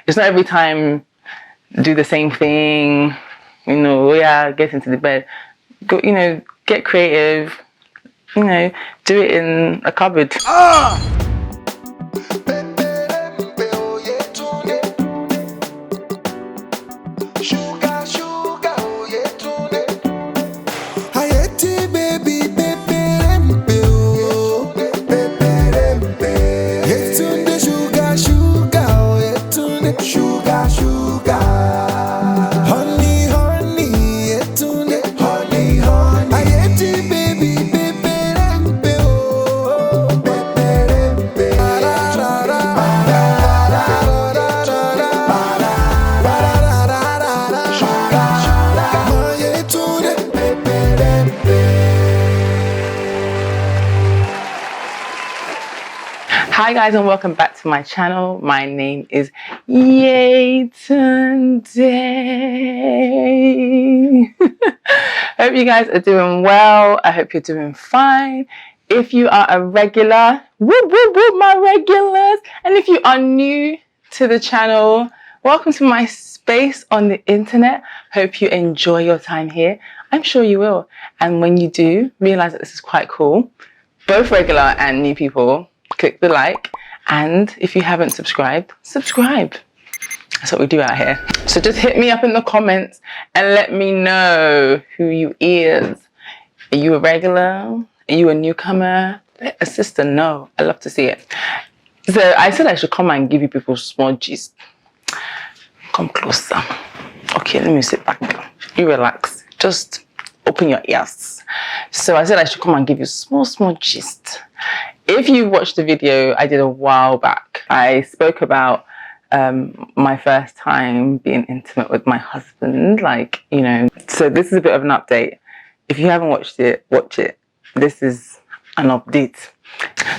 It's not every time do the same thing, you know, oh yeah, get into the bed. Go, you know, get creative, you know, do it in a cupboard. Hi guys, and welcome back to my channel. My name is Yetunde. Hope you guys are doing well. I hope you're doing fine. If you are a regular, whoop whoop whoop my regulars, and if you are new to the channel, welcome to my space on the internet. Hope you enjoy your time here. I'm sure you will. And when you do, realize that this is quite cool. Both regular and new people, click the like, and if you haven't subscribed, subscribe. That's what we do out here. So just hit me up in the comments and let me know who you is. Are you a regular? Are you a newcomer? Let a sister know. I love to see it. So I said I should come and give you people small gist. Come closer. Okay, let me sit back. You relax. Just open your ears. So I said I should come and give you small gist. If you watched the video I did a while back, I spoke about my first time being intimate with my husband, like, you know. So this is a bit of an update. If you haven't watched it, watch it. This is an update.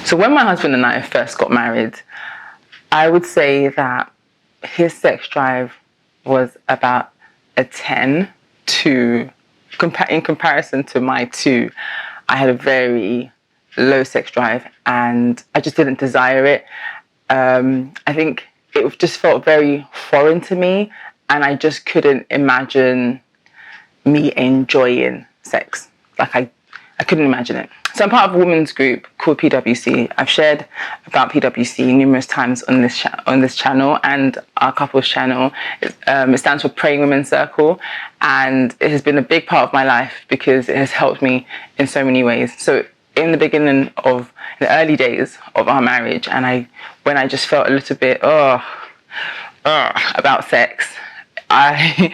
So when my husband and I first got married, I would say that his sex drive was about a 10 to, in comparison to my 2, I had a very low sex drive and I just didn't desire it. I think it just felt very foreign to me and I just couldn't imagine me enjoying sex. Like I couldn't imagine it. So I'm part of a women's group called PWC. I've shared about PWC numerous times on this channel and our couples channel. It stands for Praying Women's Circle, and it has been a big part of my life because it has helped me in so many ways. So in the early days of our marriage, and when I just felt a little bit about sex, I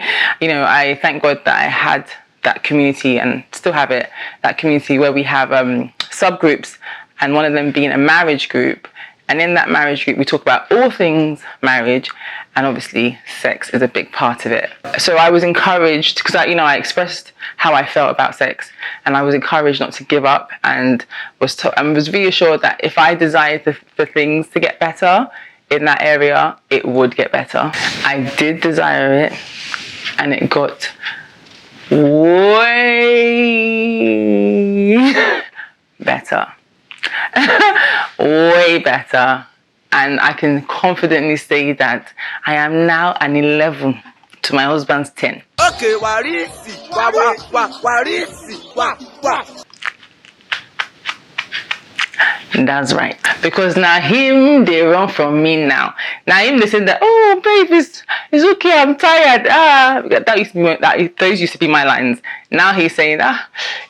thank God that I had that community and still have it, that community where we have subgroups, and one of them being a marriage group. And in that marriage group, we talk about all things marriage, and obviously sex is a big part of it. So I was encouraged, because I expressed how I felt about sex, and I was encouraged not to give up, and was reassured that if I desired for things to get better in that area, it would get better. I did desire it, and it got way better. Way better. And I can confidently say that I am now an 11 to my husband's 10. Okay, that's right. Because now him, they run from me now. Now him, they say that, oh babe, it's okay, I'm tired. Those used to be my lines. Now he's saying,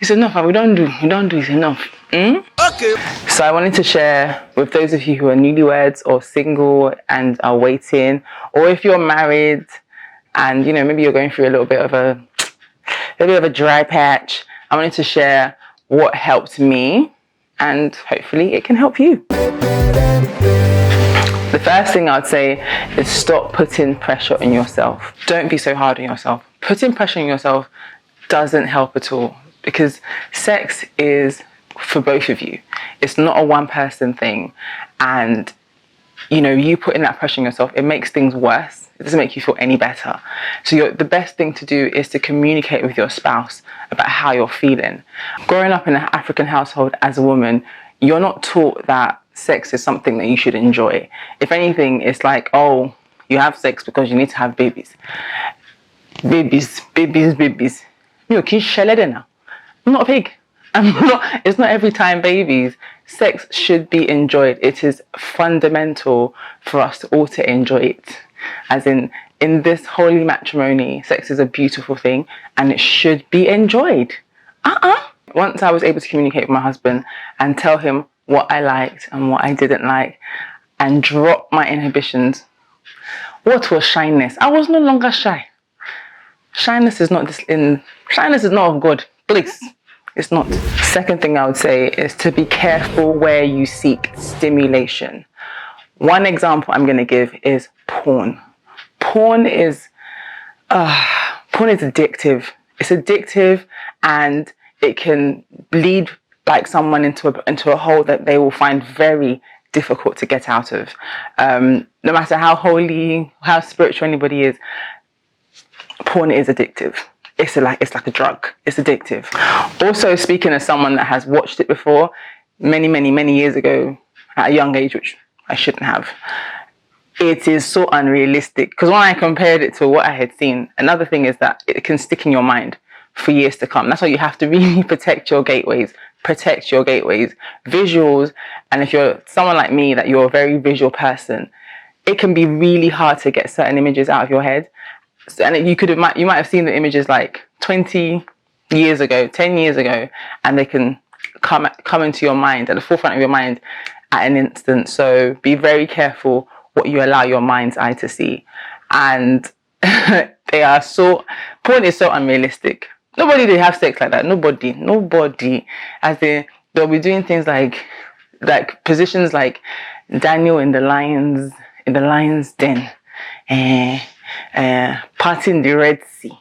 it's enough, we don't do, it's enough. Okay. So I wanted to share with those of you who are newlyweds or single and are waiting, or if you're married and maybe you're going through a little bit of a dry patch, I wanted to share what helped me, and hopefully it can help you. The first thing I'd say is stop putting pressure on yourself. Don't be so hard on yourself. Putting pressure on yourself doesn't help at all, because sex is for both of you. It's not a one-person thing, and you putting that pressure on yourself, it makes things worse. It doesn't make you feel any better. So the best thing to do is to communicate with your spouse about how you're feeling. Growing up in an African household as a woman, you're not taught that sex is something that you should enjoy. If anything, it's like, oh, you have sex because you need to have babies. Babies. You can shell it now. I'm not a pig. It's not every time babies. Sex should be enjoyed. It is fundamental for us all to enjoy it. As in this holy matrimony, sex is a beautiful thing and it should be enjoyed. Once I was able to communicate with my husband and tell him what I liked and what I didn't like and drop my inhibitions, what was shyness? I was no longer shy. Shyness is not of God. Please. It's not. Second thing I would say is to be careful where you seek stimulation. One example I'm going to give is porn. Porn is addictive. It's addictive and it can lead like someone into a hole that they will find very difficult to get out of. No matter how holy, how spiritual anybody is, porn is addictive. It's like a drug. It's addictive. Also, speaking as someone that has watched it before, many years ago, at a young age, which I shouldn't have, it is so unrealistic. Because when I compared it to what I had seen, another thing is that it can stick in your mind for years to come. That's why you have to really protect your gateways. Visuals, and if you're someone like me, that you're a very visual person, it can be really hard to get certain images out of your head. And you might have seen the images like 20 years ago, 10 years ago, and they can come into your mind, at the forefront of your mind at an instant. So be very careful what you allow your mind's eye to see. And porn is so unrealistic. Nobody they have sex like that. Nobody. As they'll be doing things like positions like Daniel in the lion's den. Parting the Red Sea,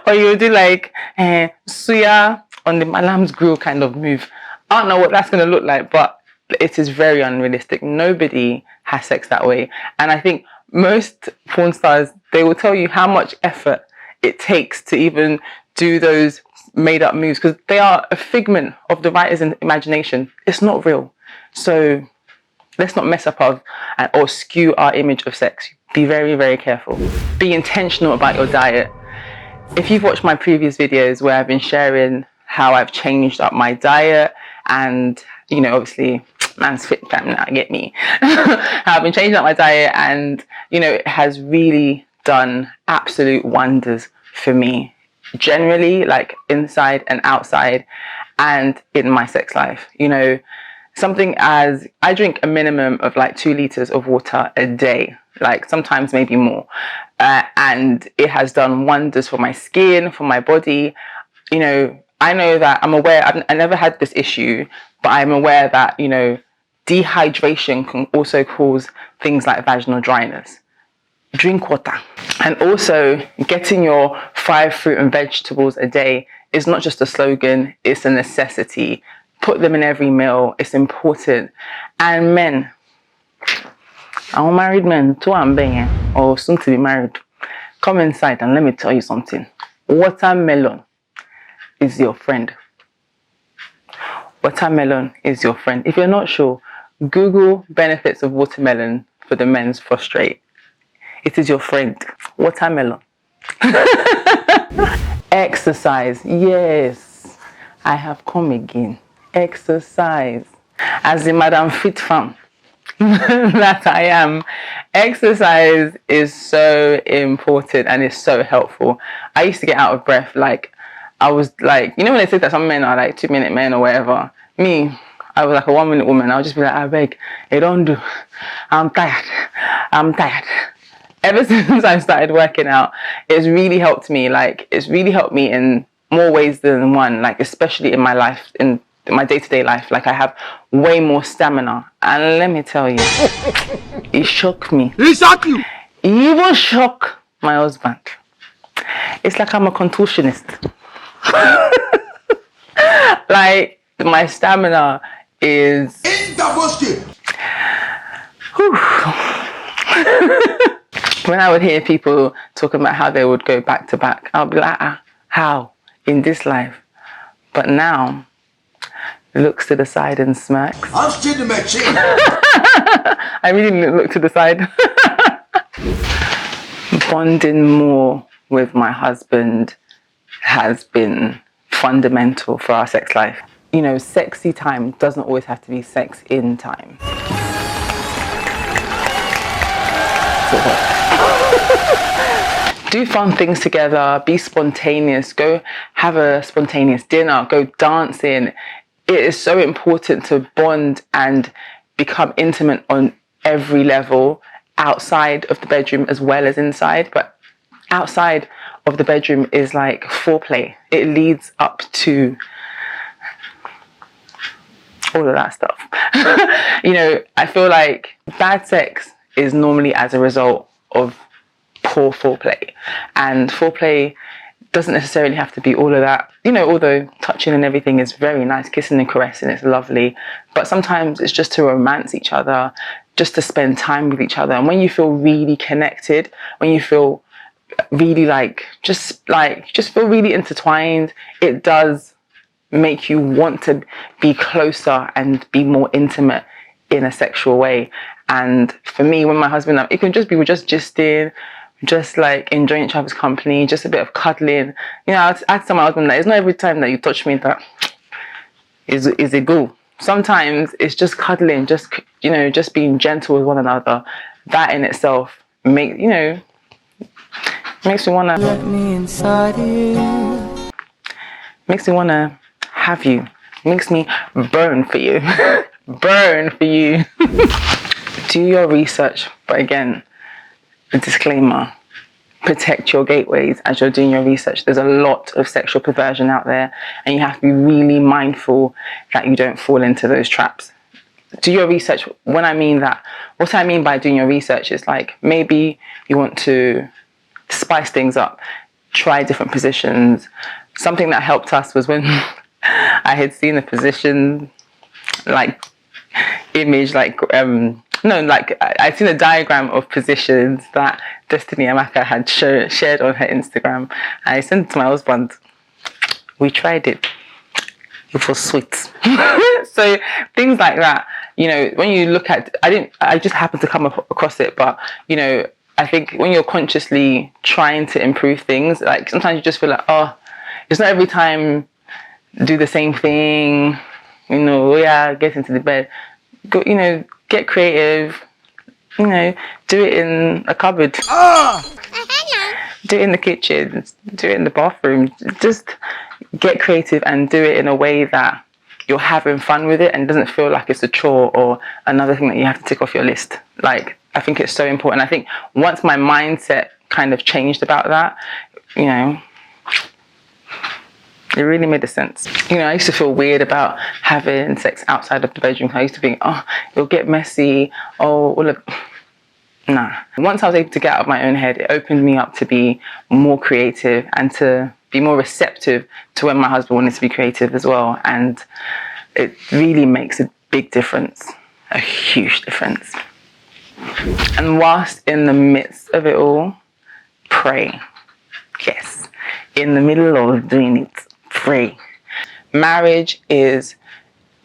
or you do like suya on the Malam's grill kind of move. I don't know what that's going to look like, but it is very unrealistic. Nobody has sex that way. And I think most porn stars, they will tell you how much effort it takes to even do those made up moves, because they are a figment of the writer's imagination. It's not real. So let's not mess up or skew our image of sex. Be very, very careful. Be intentional about your diet. If you've watched my previous videos where I've been sharing how I've changed up my diet, and obviously man's fit fam now, get me. How I've been changing up my diet, and it has really done absolute wonders for me, generally, like inside and outside, and in my sex life. Something as I drink a minimum of like 2 liters of water a day, like sometimes maybe more. And it has done wonders for my skin, for my body. I know that I'm aware, I never had this issue, but I'm aware that, dehydration can also cause things like vaginal dryness. Drink water. And also getting your 5 fruit and vegetables a day is not just a slogan, it's a necessity. Put them in every meal. It's important. And men, our married men, too, or soon to be married, come inside and let me tell you something. Watermelon is your friend. Watermelon is your friend. If you're not sure, Google benefits of watermelon for the men's prostrate. It is your friend. Watermelon. Exercise. Yes, I have come again. Exercise. As the Madam Fit Fam that I am, exercise is so important and it's so helpful. I used to get out of breath. Like, I was like, when they say that some men are like 2-minute men or whatever, me, I was like a 1-minute woman. I would just be like, I beg, it don't do. I'm tired. Ever since I started working out, it's really helped me. Like, it's really helped me in more ways than one, like especially in my life, in my day-to-day life. Like, I have way more stamina, and let me tell you, it shocked me. It shocked you? It even shocked my husband. It's like I'm a contortionist. Like, my stamina is when I would hear people talking about how they would go back to back, I'll be like, how in this life? But now looks to the side and smirks. I'm still the machine. I really didn't look to the side. Bonding more with my husband has been fundamental for our sex life. You know, sexy time doesn't always have to be sex in time. Do fun things together, be spontaneous, go have a spontaneous dinner, go dancing. It is so important to bond and become intimate on every level, outside of the bedroom as well as inside. But outside of the bedroom is like foreplay. It leads up to all of that stuff. You know, I feel like bad sex is normally as a result of poor foreplay. And foreplay doesn't necessarily have to be all of that. You know, although touching and everything is very nice, kissing and caressing is lovely. But sometimes it's just to romance each other, just to spend time with each other. And when you feel really connected, when you feel really just feel really intertwined, it does make you want to be closer and be more intimate in a sexual way. And for me, when my husband, it can just be, we're just gisting, just like enjoying each other's company, just a bit of cuddling. You know, I tell my husband that it's not every time that you touch me that is a go. Sometimes it's just cuddling, just, you know, just being gentle with one another. That in itself makes me wanna let me inside you. Makes me wanna have you. Makes me burn for you. Burn for you. Do your research, but again, a disclaimer, protect your gateways as you're doing your research. There's a lot of sexual perversion out there, and you have to be really mindful that you don't fall into those traps. Do your research. When I mean that, what I mean by doing your research is like, maybe you want to spice things up, try different positions. Something that helped us was when I had seen a position, like image, like I'd seen a diagram of positions that Destiny Amaka had shared on her Instagram. I sent it to my husband. We tried it. It was sweet. So things like that, you know, when you look at, I just happened to come across it, but you know, I think when you're consciously trying to improve things, like sometimes you just feel like, oh, it's not every time do the same thing, you know, get into the bed. Go, you know, get creative, you know, do it in a cupboard. Do it in the kitchen, do it in the bathroom. Just get creative and do it in a way that you're having fun with it and it doesn't feel like it's a chore or another thing that you have to tick off your list. Like, I think it's so important. I think once my mindset kind of changed about that, you know, it really made a sense. You know, I used to feel weird about having sex outside of the bedroom. I used to think, oh, it'll get messy. Oh, all of... Nah. Once I was able to get out of my own head, it opened me up to be more creative and to be more receptive to when my husband wanted to be creative as well. And it really makes a big difference, a huge difference. And whilst in the midst of it all, pray. Yes, in the middle of doing it, pray. Marriage is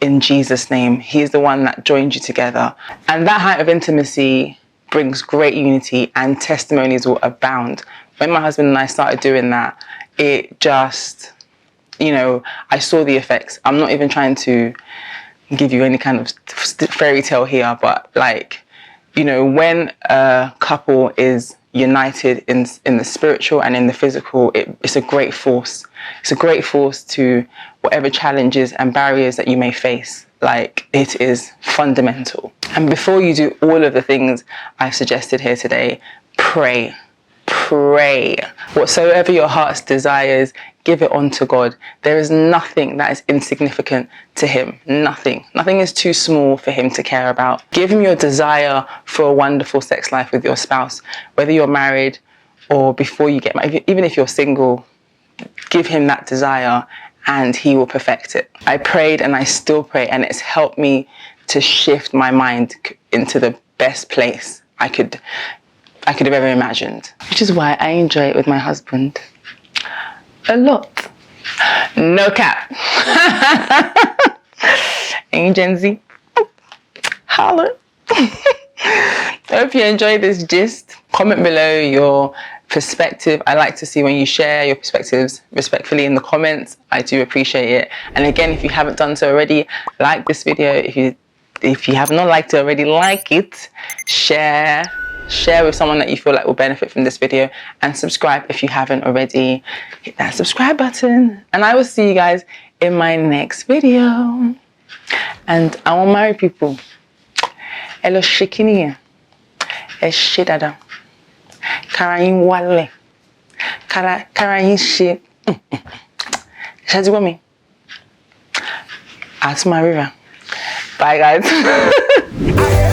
in Jesus' name. He is the one that joined you together. And that height of intimacy brings great unity and testimonies will abound. When my husband and I started doing that, it just, you know, I saw the effects. I'm not even trying to give you any kind of fairy tale here, but like, you know, when a couple is united in the spiritual and in the physical, it's a great force. It's a great force to whatever challenges and barriers that you may face. Like, it is fundamental. And before you do all of the things I've suggested here today, pray. Pray. Whatsoever your heart's desires, give it on to God. There is nothing that is insignificant to him. Nothing. Nothing is too small for him to care about. Give him your desire for a wonderful sex life with your spouse, whether you're married or before you get married. Even if you're single, give him that desire and he will perfect it. I prayed and I still pray, and it's helped me to shift my mind into the best place I could have ever imagined. Which is why I enjoy it with my husband a lot. No cap. Any Gen Z? Holla. I hope you enjoyed this gist. Comment below your perspective. I like to see when you share your perspectives respectfully in the comments. I do appreciate it. And again, if you haven't done so already, like this video. If you have not liked it already, like it. Share with someone that you feel like will benefit from this video, and subscribe if you haven't already. Hit that subscribe button, and I will see you guys in my next video. And I want married people. Hello, shikini. Shidada. Karayin wale. Karayin shit. Shadiwami. At my river. Bye, guys.